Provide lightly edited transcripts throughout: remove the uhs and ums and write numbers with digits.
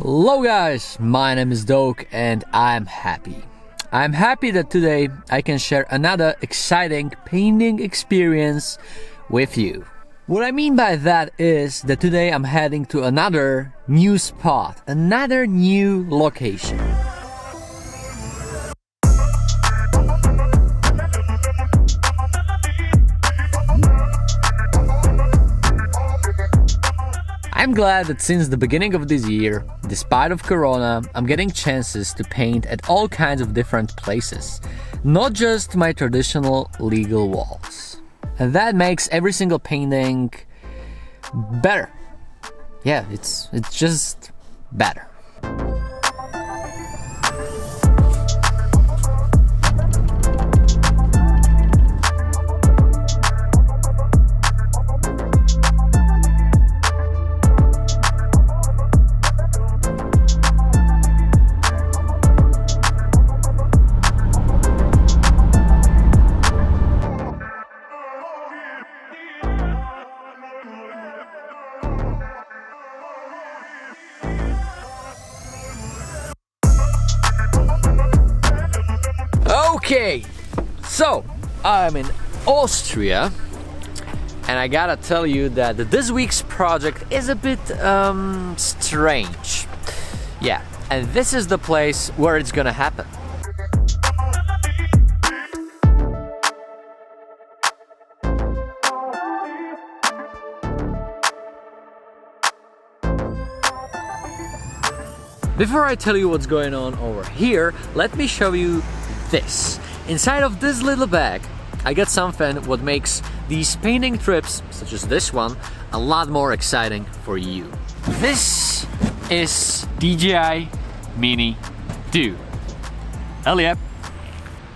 Hello guys, my name is Doke and I'm happy. I'm happy that today I can share another exciting painting experience with you. What I mean by that is that today I'm heading to another new spot, another new location. I'm glad that since the beginning of this year, despite of Corona, I'm getting chances to paint at all kinds of different places, not just my traditional legal walls. And that makes every single painting better. Yeah, it's just better. Okay, so I'm in Austria and I gotta tell you that this week's project is a bit strange. Yeah, and this is the place where it's gonna happen. Before I tell you what's going on over here, let me show you this. Inside of this little bag, I got something what makes these painting trips, such as this one, a lot more exciting for you. This is DJI Mini 2. Hell yeah!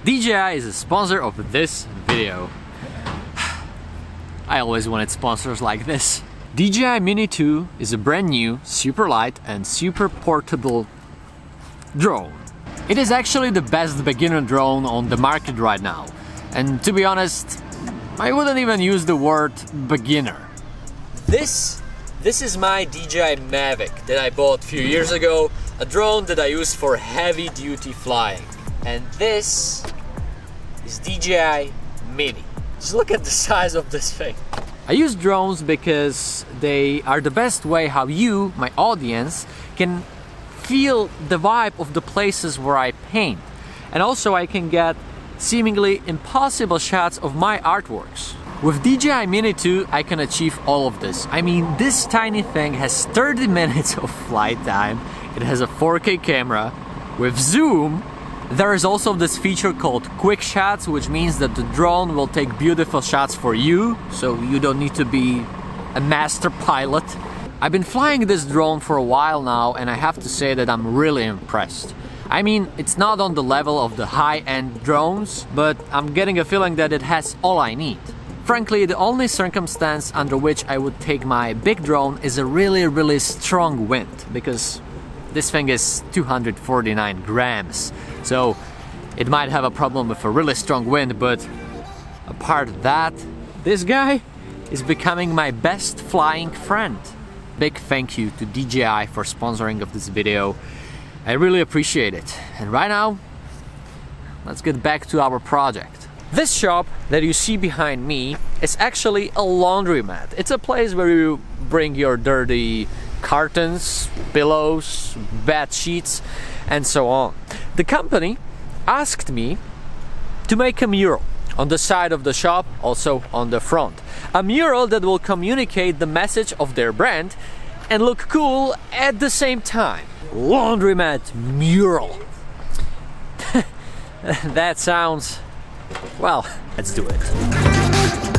DJI is a sponsor of this video. I always wanted sponsors like this. DJI Mini 2 is a brand new, super light and super portable drone. It is actually the best beginner drone on the market right now. And to be honest, I wouldn't even use the word beginner. This is my DJI Mavic that I bought a few years ago, a drone that I use for heavy duty flying. And this is DJI Mini. Just look at the size of this thing. I use drones because they are the best way how you, my audience, can feel the vibe of the places where I paint. And also I can get seemingly impossible shots of my artworks. With DJI Mini 2 I can achieve all of this. I mean, this tiny thing has 30 minutes of flight time, it has a 4K camera with zoom. There is also this feature called Quick Shots, which means that the drone will take beautiful shots for you, so you don't need to be a master pilot. I've been flying this drone for a while now and I have to say that I'm really impressed. I mean, it's not on the level of the high-end drones, but I'm getting a feeling that it has all I need. Frankly, the only circumstance under which I would take my big drone is a really strong wind, because this thing is 249 grams, so it might have a problem with a really strong wind, but apart of that, this guy is becoming my best flying friend. Big thank you to DJI for sponsoring of this video. I really appreciate it. And right now, let's get back to our project. This shop that you see behind me is actually a laundromat. It's a place where you bring your dirty cartons, pillows, bed sheets, and so on. The company asked me to make a mural on the side of the shop, also on the front. A mural that will communicate the message of their brand and look cool at the same time. Laundromat mural. That sounds... well, let's do it.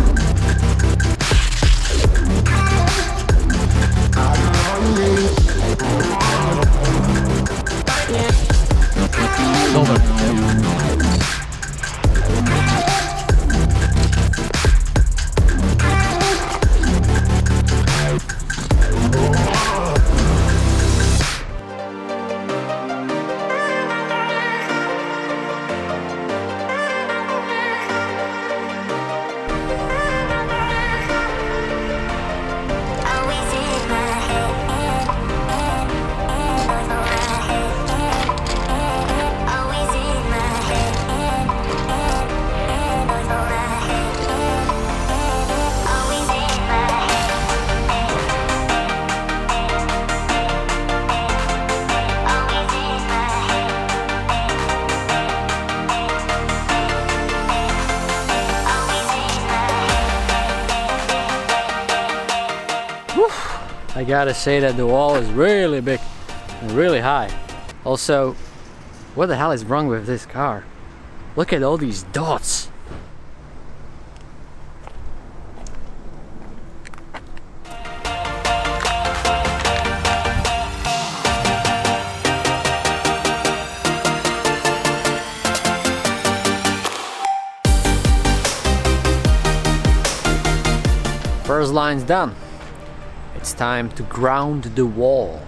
I gotta say that the wall is really big and really high. Also, what the hell is wrong with this car? Look at all these dots. First line's done. It's time to ground the wall.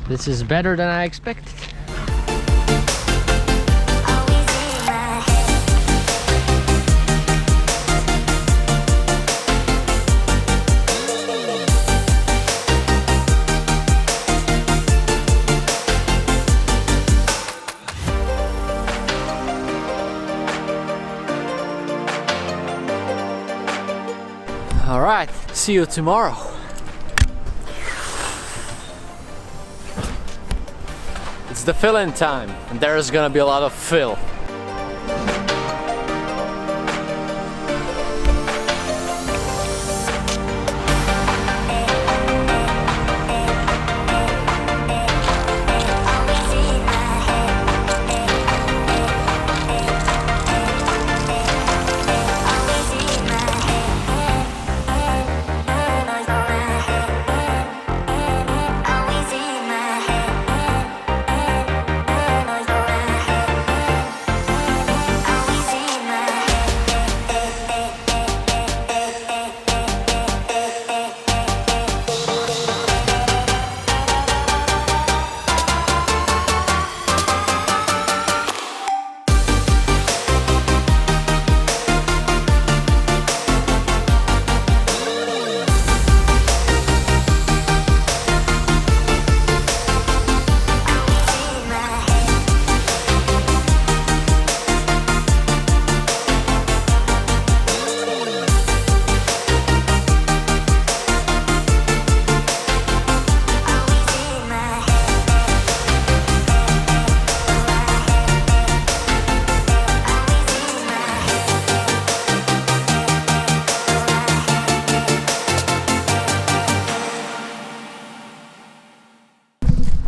This is better than I expected. All right, see you tomorrow. It's the fill-in time, and there's gonna be a lot of fill.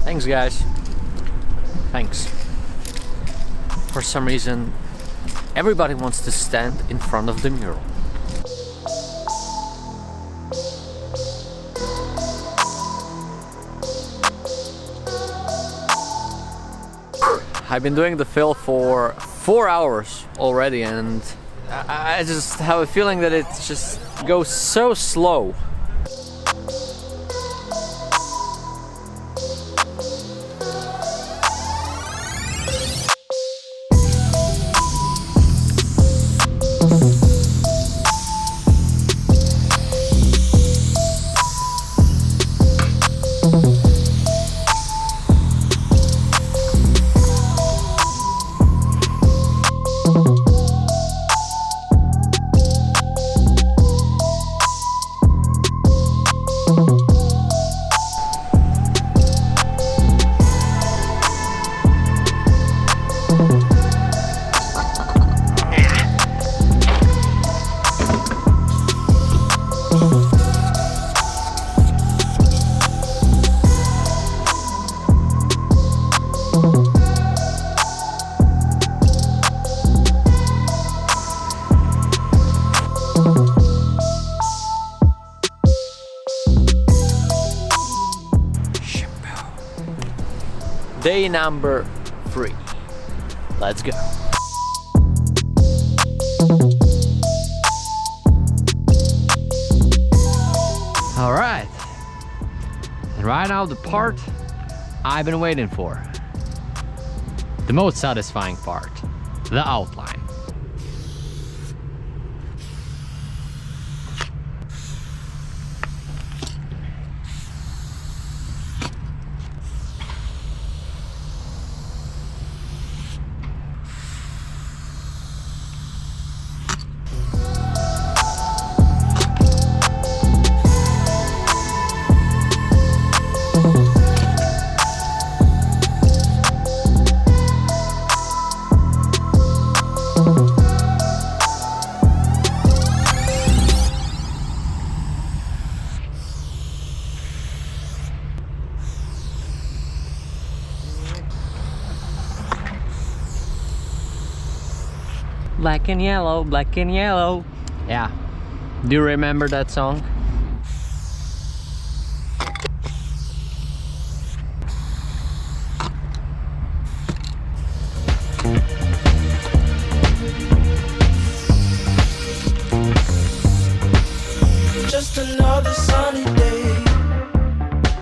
Thanks guys, thanks. For some reason, everybody wants to stand in front of the mural. I've been doing the fill for 4 hours already, and I just have a feeling that it just goes so slow. Day number 3. Let's go. All right. And right now the part I've been waiting for. The most satisfying part, the outline. black and yellow, black and yellow. Yeah, do you remember that song? Just another sunny day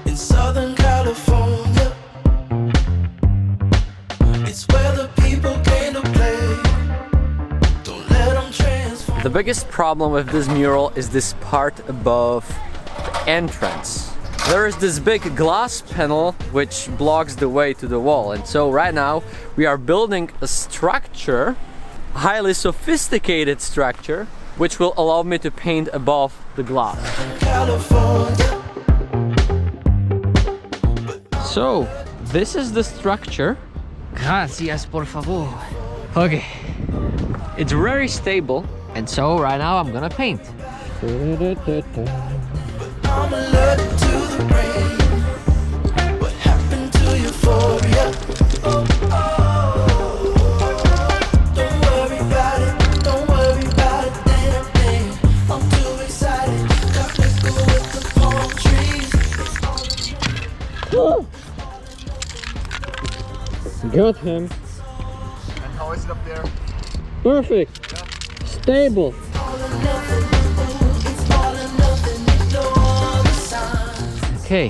in Southern California. It's where the people came to play. Don't let them transform. The biggest problem with this mural is this part above the entrance. There is this big glass panel which blocks the way to the wall, and so right now we are building a structure, a highly sophisticated structure, which will allow me to paint above the glass. California. So, this is the structure. Gracias, por favor. Okay, it's very stable, and so right now I'm gonna paint. I'm allergic to the rain. What happened to euphoria? Oh, oh. Don't worry about it. Don't worry about it. Damn thing. I'm too excited. Got to go with the palm trees. Got him. And how is it up there? Perfect. Yeah. Stable. All or nothing. Ooh, it's all or nothing. Ignore the signs. Okay.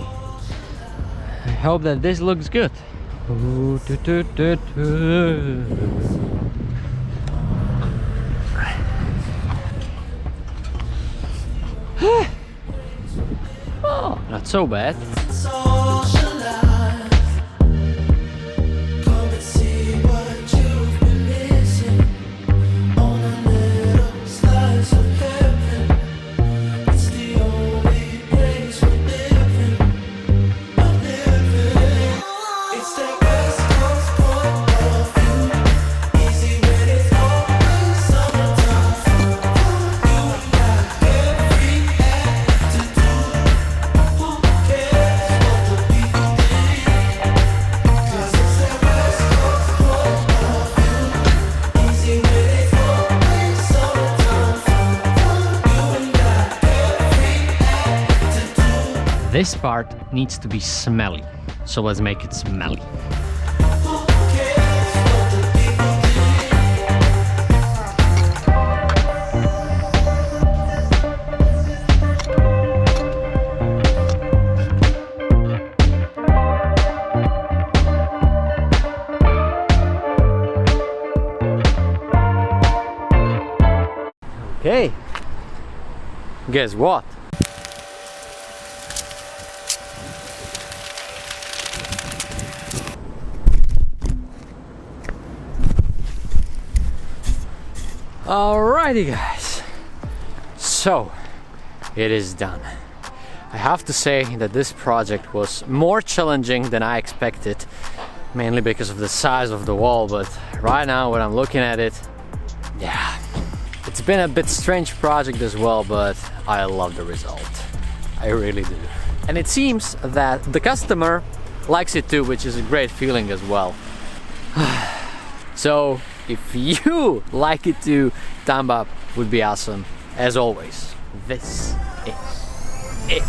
I hope that this looks good. Ooh, do, do, do, do. Oh, not so bad. Socialize. Come and see what you've been missing on a little slice of heaven. It's the only place we're living. It's that West Coast point of view. Easy when it's always summertime. You and I, every act to do. Who cares what the people think? 'Cause it's that West Coast point of view. Easy when it's always summertime. You and I, every act to do. This part needs to be smelly. So let's make it smelly. Who cares what the people think? Okay. Guess what? Alrighty guys, so it is done. I have to say that this project was more challenging than I expected, mainly because of the size of the wall, but right now when I'm looking at it, yeah, it's been a bit strange project as well, but I love the result. I really do. And it seems that the customer likes it too, which is a great feeling as well. So if you like it too, thumb up would be awesome. As always, this is it.